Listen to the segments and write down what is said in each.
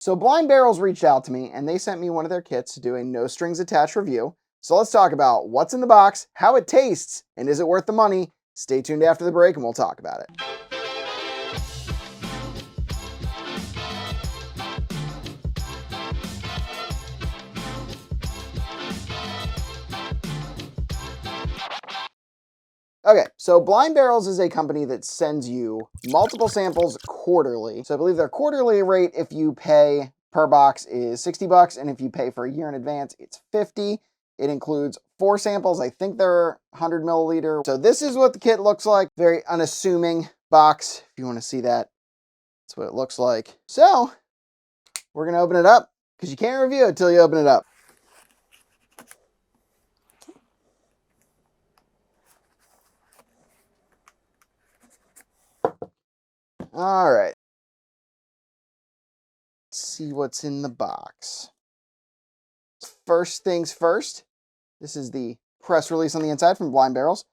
So Blind Barrels reached out to me and they sent me one of their kits to do a no strings attached review. So let's talk about what's in the box, how it tastes, and is it worth the money? Stay tuned after the break and we'll talk about it. Okay, so Blind Barrels is a company that sends you multiple samples quarterly. So I believe their quarterly rate, if you pay per box, is $60, and if you pay for a year in advance, it's $50. It includes 4 samples. I think they're 100 milliliter. So this is what the kit looks like. Very unassuming box. If you want to see that, that's what it looks like. So we're going to open it up because you can't review it until you open it up. All right. Let's see what's in the box. First things first, this is the press release on the inside from Blind Barrels.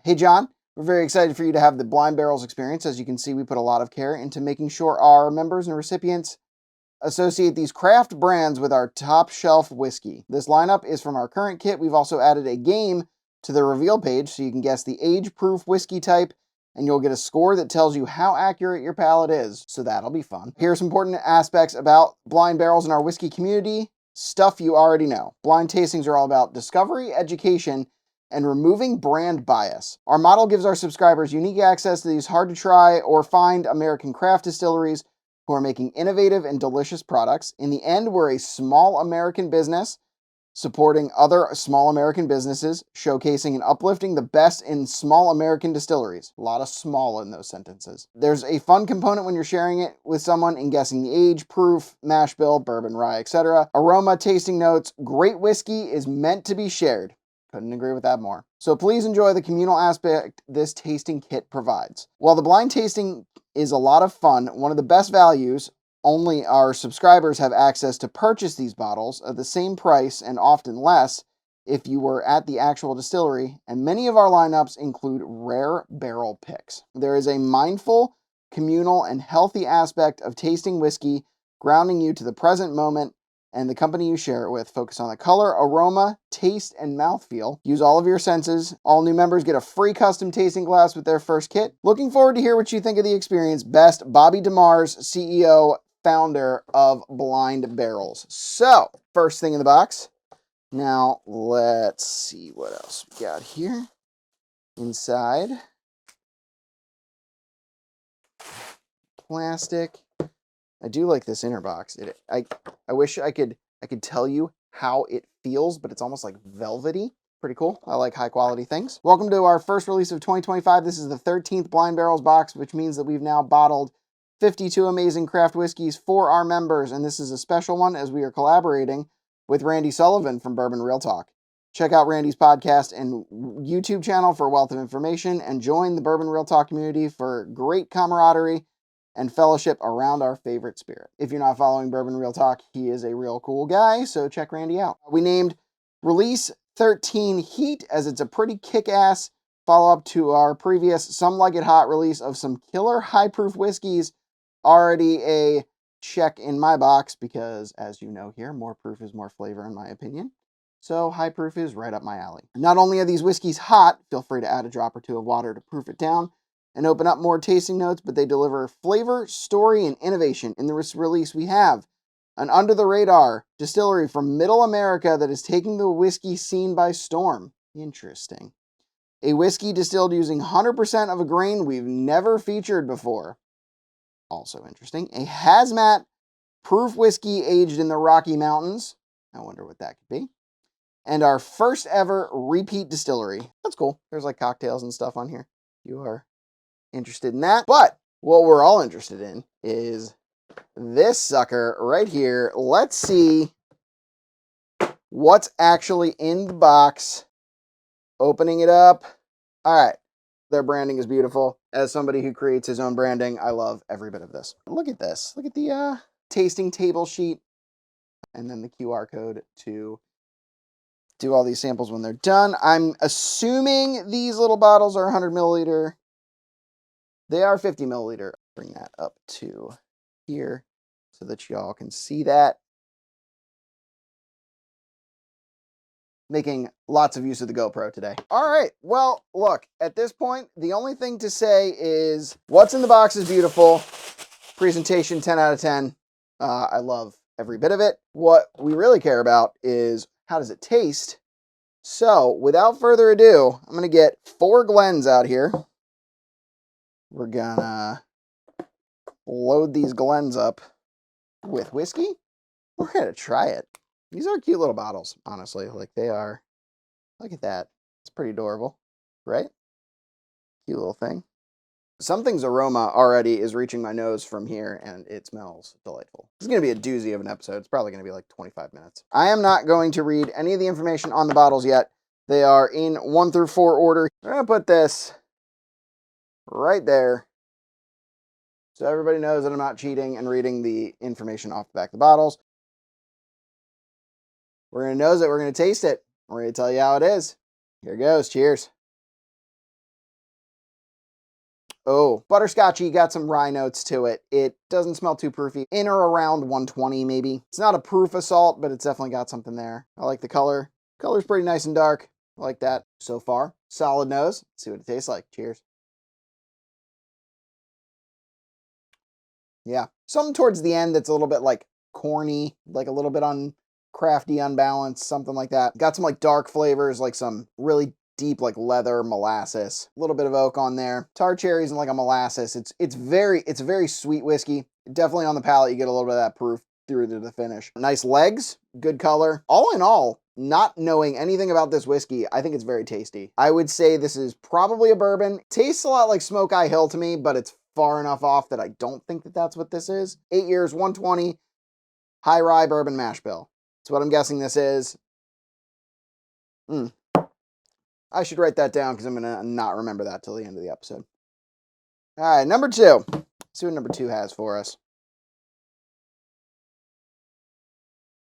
Hey, John, we're very excited for you to have the Blind Barrels experience. As you can see, we put a lot of care into making sure our members and recipients associate these craft brands with our top shelf whiskey. This lineup is from our current kit. We've also added a game to the reveal page so you can guess the age-proof whiskey type, and you'll get a score that tells you how accurate your palate is. So that'll be fun. Here's some important aspects about Blind Barrels and our whiskey community. Stuff you already know. Blind tastings are all about discovery, education, and removing brand bias. Our model gives our subscribers unique access to these hard to try or find American craft distilleries who are making innovative and delicious products. In the end, we're a small American business supporting other small American businesses, showcasing and uplifting the best in small American distilleries. A lot of small in those sentences. There's a fun component when you're sharing it with someone in guessing the age, proof, mash bill, bourbon, rye, etc. Aroma, tasting notes. Great whiskey is meant to be shared. Couldn't agree with that more. So please enjoy the communal aspect this tasting kit provides. While the blind tasting is a lot of fun, one of the best values, only our subscribers have access to purchase these bottles at the same price and often less if you were at the actual distillery, and many of our lineups include rare barrel picks. There is a mindful, communal, and healthy aspect of tasting whiskey, grounding you to the present moment and the company you share it with. Focus on the color, aroma, taste, and mouthfeel. Use all of your senses. All new members get a free custom tasting glass with their first kit. Looking forward to hear what you think of the experience. Best, Bobby DeMars, CEO, founder of Blind Barrels. So, first thing in the box. Now, let's see what else we got here. Inside. Plastic. I do like this inner box. I wish I could tell you how it feels, but it's almost like velvety. Pretty cool. I like high quality things. Welcome to our first release of 2025. This is the 13th Blind Barrels box, which means that we've now bottled 52 amazing craft whiskeys for our members, and this is a special one as we are collaborating with Randy Sullivan from Bourbon Real Talk. Check out Randy's podcast and YouTube channel for a wealth of information, and join the Bourbon Real Talk community for great camaraderie and fellowship around our favorite spirit. If you're not following Bourbon Real Talk, he is a real cool guy, so check Randy out. We named Release 13 Heat as it's a pretty kick-ass follow-up to our previous Some Like It Hot release of some killer high-proof whiskeys. Already a check in my box because, as you know here, more proof is more flavor in my opinion. So high proof is right up my alley. Not only are these whiskeys hot, feel free to add a drop or two of water to proof it down and open up more tasting notes, but they deliver flavor, story, and innovation. In this release, we have an under-the-radar distillery from Middle America that is taking the whiskey scene by storm. Interesting. A whiskey distilled using 100% of a grain we've never featured before. Also interesting. A hazmat proof whiskey aged in the Rocky Mountains. I wonder what that could be. And our first ever repeat distillery. That's cool. There's like cocktails and stuff on here. You are interested in that. But what we're all interested in is this sucker right here. Let's see what's actually in the box. Opening it up. All right. Their branding is beautiful. As somebody who creates his own branding, I love every bit of this. Look at this. Look at the tasting table sheet. And then the QR code to do all these samples when they're done. I'm assuming these little bottles are 100 milliliter. They are 50 milliliter. Bring that up to here so that y'all can see that. Making lots of use of the GoPro today. All right, well, look, at this point, the only thing to say is what's in the box is beautiful. Presentation, 10 out of 10. I love every bit of it. What we really care about is how does it taste? So, without further ado, I'm going to get 4 Glens out here. We're going to load these Glens up with whiskey. We're going to try it. These are cute little bottles, honestly. Like, they are. Look at that. It's pretty adorable, right? Cute little thing. Something's aroma already is reaching my nose from here, and it smells delightful. This is going to be a doozy of an episode. It's probably going to be like 25 minutes. I am not going to read any of the information on the bottles yet. They are in 1 through 4 order. I'm going to put this right there so everybody knows that I'm not cheating and reading the information off the back of the bottles. We're going to nose it. We're going to taste it. We're going to tell you how it is. Here goes. Cheers. Oh, butterscotchy, got some rye notes to it. It doesn't smell too proofy. In or around 120 maybe. It's not a proof assault, but it's definitely got something there. I like the color. Color's pretty nice and dark. I like that so far. Solid nose. Let's see what it tastes like. Cheers. Yeah. Something towards the end that's a little bit like corny, like a little bit crafty, unbalanced, something like that. Got some like dark flavors, like some really deep like leather molasses, a little bit of oak on there, tar cherries and like a molasses. It's a very sweet whiskey. Definitely on the palate you get a little bit of that proof through to the finish. Nice legs, good color. All in all, not knowing anything about this whiskey, I think it's very tasty. I would say this is probably a bourbon. Tastes a lot like Smoke Eye Hill to me, but it's far enough off that I don't think that that's what this is. 8 years, 120, high rye bourbon mash bill. That's what I'm guessing this is. I should write that down because I'm going to not remember that till the end of the episode. All right, number 2. Let's see what number 2 has for us.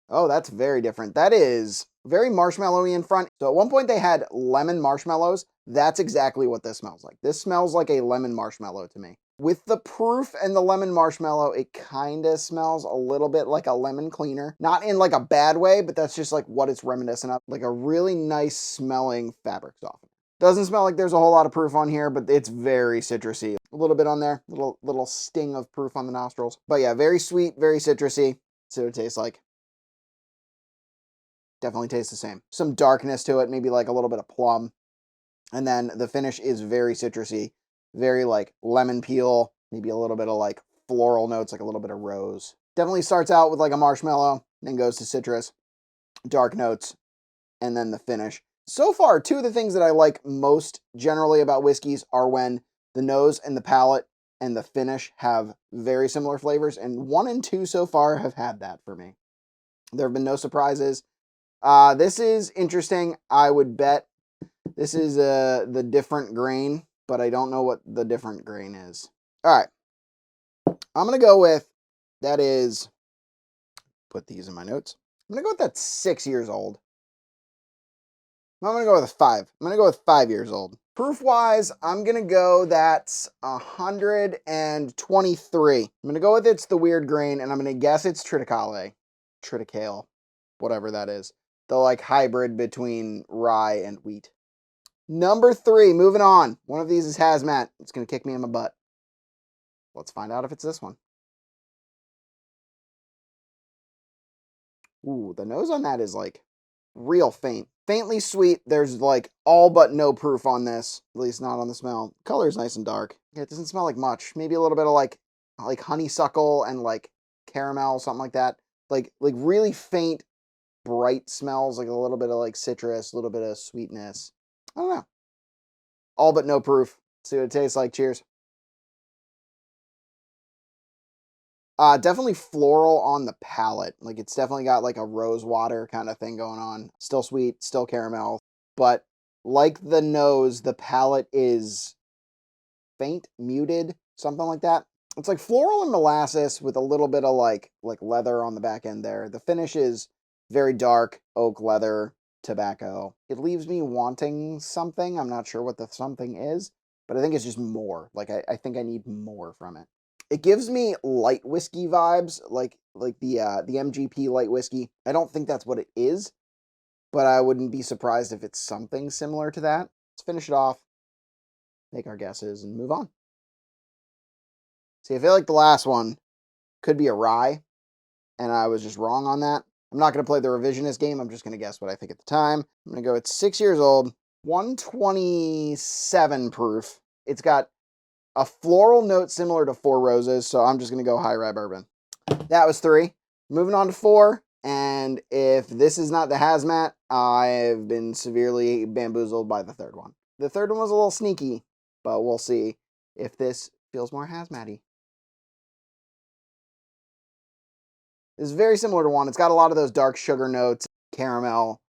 Oh, that's very different. That is very marshmallowy in front. So at one point they had lemon marshmallows. That's exactly what this smells like. This smells like a lemon marshmallow to me. With the proof and the lemon marshmallow, it kind of smells a little bit like a lemon cleaner. Not in like a bad way, but that's just like what it's reminiscent of. Like a really nice smelling fabric softener. Doesn't smell like there's a whole lot of proof on here, but it's very citrusy. A little bit on there, little sting of proof on the nostrils. But yeah, very sweet, very citrusy. See what it tastes like. Definitely tastes the same. Some darkness to it, maybe like a little bit of plum. And then the finish is very citrusy, very like lemon peel, maybe a little bit of like floral notes, like a little bit of rose. Definitely starts out with like a marshmallow, then goes to citrus, dark notes, and then the finish. So far, 2 of the things that I like most generally about whiskeys are when the nose and the palate and the finish have very similar flavors, and 1 and 2 so far have had that for me. There have been no surprises. This is interesting. I would bet this is the different grain, but I don't know what the different grain is. All right. I'm going to go with, that is, put these in my notes. I'm going to go with that 6 years old. I'm going to go with a 5. I'm going to go with 5 years old. Proof-wise, I'm going to go that's 123. I'm going to go with it's the weird grain, and I'm going to guess it's triticale. Triticale. Whatever that is. The like hybrid between rye and wheat. Number 3, moving on. One of these is hazmat. It's going to kick me in my butt. Let's find out if it's this one. Ooh, the nose on that is like real faint. Faintly sweet. There's like all but no proof on this, at least not on the smell. Color is nice and dark. Yeah, it doesn't smell like much. Maybe a little bit of like honeysuckle and like caramel, something like that. Like really faint, bright smells, like a little bit of like citrus, a little bit of sweetness. I don't know. All but no proof. See what it tastes like. Cheers. Definitely floral on the palate. Like it's definitely got like a rose water kind of thing going on. Still sweet, still caramel. But like the nose, the palate is faint, muted, something like that. It's like floral and molasses with a little bit of like leather on the back end there. The finish is very dark, oak leather, tobacco. It leaves me wanting something. I'm not sure what the something is, but I think it's just more. Like I think I need more from it. It gives me light whiskey vibes, like the MGP light whiskey. I don't think that's what it is, but I wouldn't be surprised if it's something similar to that. Let's finish it off, make our guesses, and move on. See, I feel like the last one could be a rye, and I was just wrong on that. I'm not going to play the revisionist game. I'm just going to guess what I think at the time. I'm going to go, it's 6 years old, 127 proof. It's got a floral note similar to Four Roses, so I'm just going to go high rye bourbon. That was 3. Moving on to 4, and if this is not the hazmat, I've been severely bamboozled by the third one. The third one was a little sneaky, but we'll see if this feels more hazmat-y. It's very similar to 1. It's got a lot of those dark sugar notes, caramel,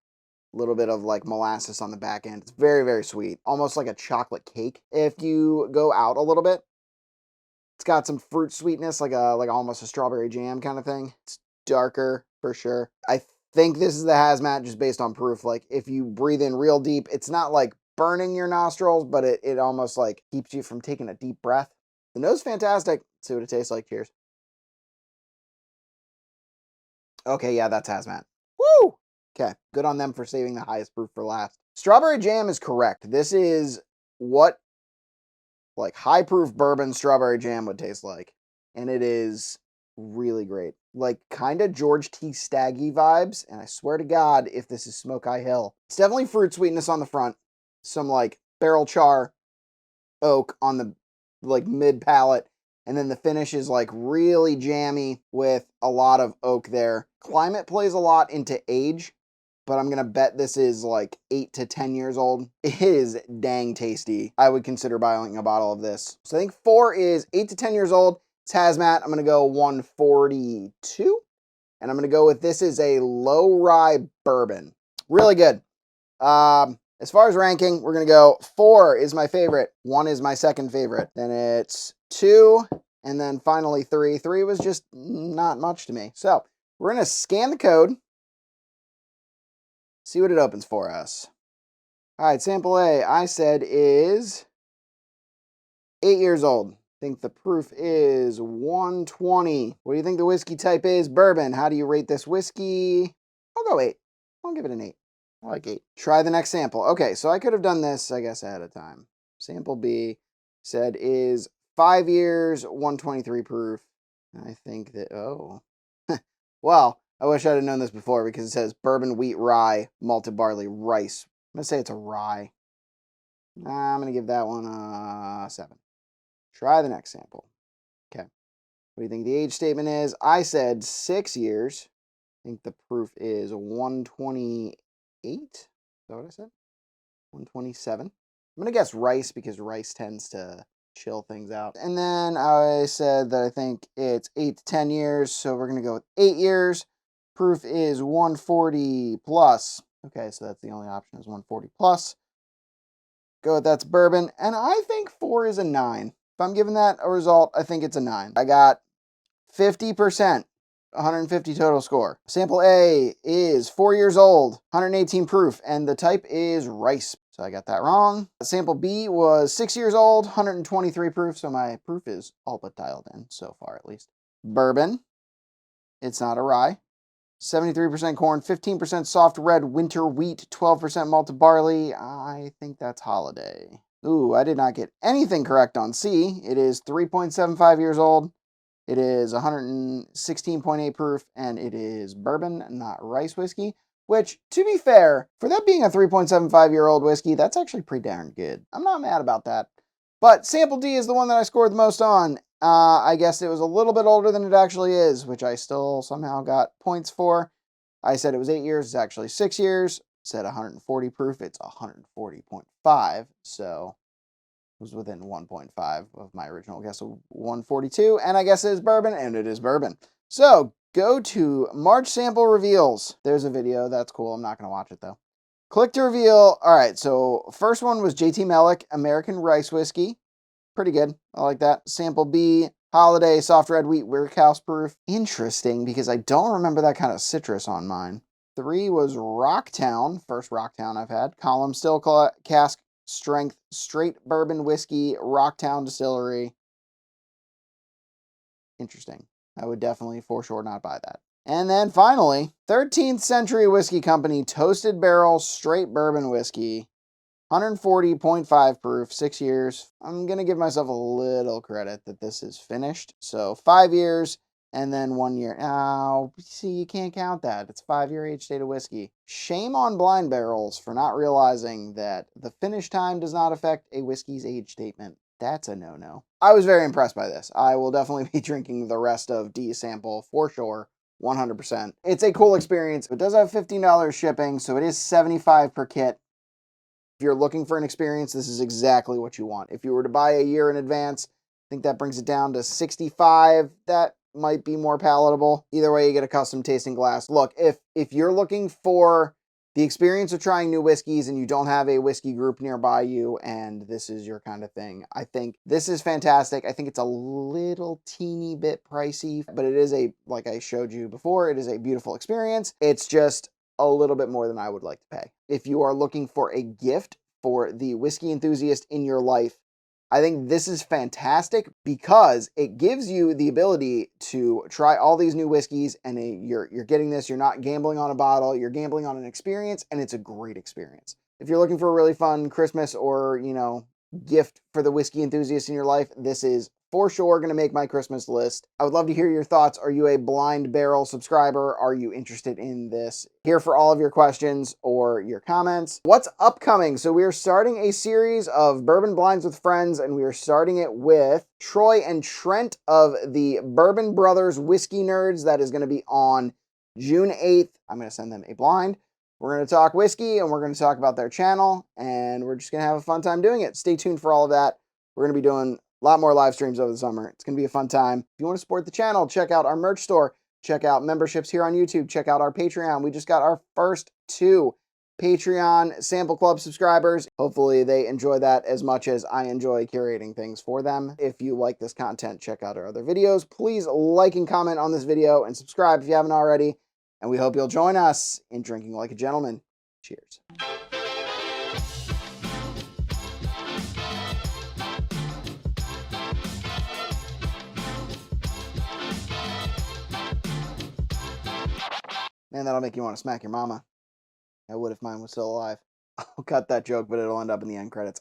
a little bit of like molasses on the back end. It's very, very sweet, almost like a chocolate cake. If you go out a little bit, it's got some fruit sweetness, like almost a strawberry jam kind of thing. It's darker for sure. I think this is the hazmat just based on proof. Like if you breathe in real deep, it's not like burning your nostrils, but it almost like keeps you from taking a deep breath. The nose is fantastic. Let's see what it tastes like. Cheers. Okay, yeah, that's hazmat. Woo! Okay, good on them for saving the highest proof for last. Strawberry jam is correct. This is what like high proof bourbon strawberry jam would taste like. And it is really great. Like kind of George T. Staggy vibes. And I swear to God, if this is Smoke Eye Hill, it's definitely fruit sweetness on the front. Some like barrel char oak on the like mid palate. And then the finish is like really jammy with a lot of oak there. Climate plays a lot into age, but I'm going to bet this is like 8 to 10 years old. It is dang tasty. I would consider buying a bottle of this. So I think 4 is 8 to 10 years old. It's hazmat. I'm going to go 142. And I'm going to go with this is a low rye bourbon. Really good. As far as ranking, we're going to go 4 is my favorite. 1 is my second favorite. Then it's 2. And then finally 3. 3 was just not much to me. So we're going to scan the code. See what it opens for us. All right, sample A, I said is 8 years old. I think the proof is 120. What do you think the whiskey type is? Bourbon. How do you rate this whiskey? I'll go 8. I'll give it an 8. I like 8. Try the next sample. Okay, so I could have done this, I guess, ahead of time. Sample B said is 5 years, 123 proof. I think that, oh. Well, I wish I'd have known this before because it says bourbon, wheat, rye, malted barley, rice. I'm going to say it's a rye. I'm going to give that one a 7. Try the next sample. Okay. What do you think the age statement is? I said 6 years. I think the proof is 128. Is that what I said? 127. I'm going to guess rice because rice tends to chill things out. And then I said that I think it's 8 to 10 years. So we're going to go with 8 years. Proof is 140 plus. Okay, so that's the only option is 140 plus. Go with that's bourbon. And I think 4 is a 9. If I'm giving that a result, I think it's a 9. I got 50%, 150 total score. Sample A is 4 years old, 118 proof, and the type is rice. So I got that wrong. Sample B was 6 years old, 123 proof, so my proof is all but dialed in so far at least. Bourbon, it's not a rye. 73% corn, 15% soft red winter wheat, 12% malted barley. I think that's holiday. Ooh, I did not get anything correct on C. It is 3.75 years old. It is 116.8 proof, and it is bourbon, not rice whiskey. Which, to be fair, for that being a 3.75-year-old whiskey, that's actually pretty darn good. I'm not mad about that. But sample D is the one that I scored the most on. I guess it was a little bit older than it actually is, which I still somehow got points for. I said it was 8 years. It's actually 6 years. Said 140 proof. It's 140.5. So it was within 1.5 of my original guess of 142. And I guess it is bourbon, and it is bourbon. So go to March sample reveals. There's a video. That's cool. I'm not going to watch it, though. Click to reveal. All right, so first one was JT Mellick, American Rice Whiskey. Pretty good. I like that. Sample B, Holiday, Soft Red Wheat, Warehouse Proof. Interesting, because I don't remember that kind of citrus on mine. 3 was Rocktown, first Rocktown I've had. Column Still Cask Strength, Straight Bourbon Whiskey, Rocktown Distillery. interesting. I would definitely for sure not buy that. And then finally, 13th Century Whiskey Company Toasted Barrel Straight Bourbon Whiskey. 140.5 proof, 6 years. I'm going to give myself a little credit that this is finished. So 5 years and then 1 year. Oh, see, you can't count that. It's 5-year age state of whiskey. Shame on blind barrels for not realizing that the finish time does not affect a whiskey's age statement. That's a no-no. I was very impressed by this. I will definitely be drinking the rest of D's sample for sure. 100%. It's a cool experience. It does have $15 shipping, so it is $75 per kit. If you're looking for an experience, this is exactly what you want. If you were to buy a year in advance, I think that brings it down to $65. That might be more palatable. Either way, you get a custom tasting glass. Look, if you're looking for the experience of trying new whiskeys and you don't have a whiskey group nearby you and this is your kind of thing, I think this is fantastic. I think it's a little teeny bit pricey, but it is like I showed you before, it is a beautiful experience. It's just a little bit more than I would like to pay. If you are looking for a gift for the whiskey enthusiast in your life, I think this is fantastic because it gives you the ability to try all these new whiskeys and you're getting this, you're not gambling on a bottle, you're gambling on an experience, and it's a great experience. If you're looking for a really fun Christmas or, gift for the whiskey enthusiast in your life, this is for sure going to make my Christmas list. I would love to hear your thoughts. Are you a Blind Barrel subscriber? Are you interested in this? Here for all of your questions or your comments. What's upcoming? So we are starting a series of Bourbon Blinds with Friends, and we are starting it with Troy and Trent of the Bourbon Brothers Whiskey Nerds. That is going to be on June 8th. I'm going to send them a blind. We're going to talk whiskey, and we're going to talk about their channel, and we're just going to have a fun time doing it. Stay tuned for all of that. We're going to be doing a lot more live streams over the summer. It's going to be a fun time. If you want to support the channel, check out our merch store. Check out memberships here on YouTube. Check out our Patreon. We just got our first 2 Patreon Sample Club subscribers. Hopefully they enjoy that as much as I enjoy curating things for them. If you like this content, check out our other videos. Please like and comment on this video and subscribe if you haven't already. And we hope you'll join us in drinking like a gentleman. Cheers. Man, that'll make you want to smack your mama. I would if mine was still alive. I'll cut that joke, but it'll end up in the end credits.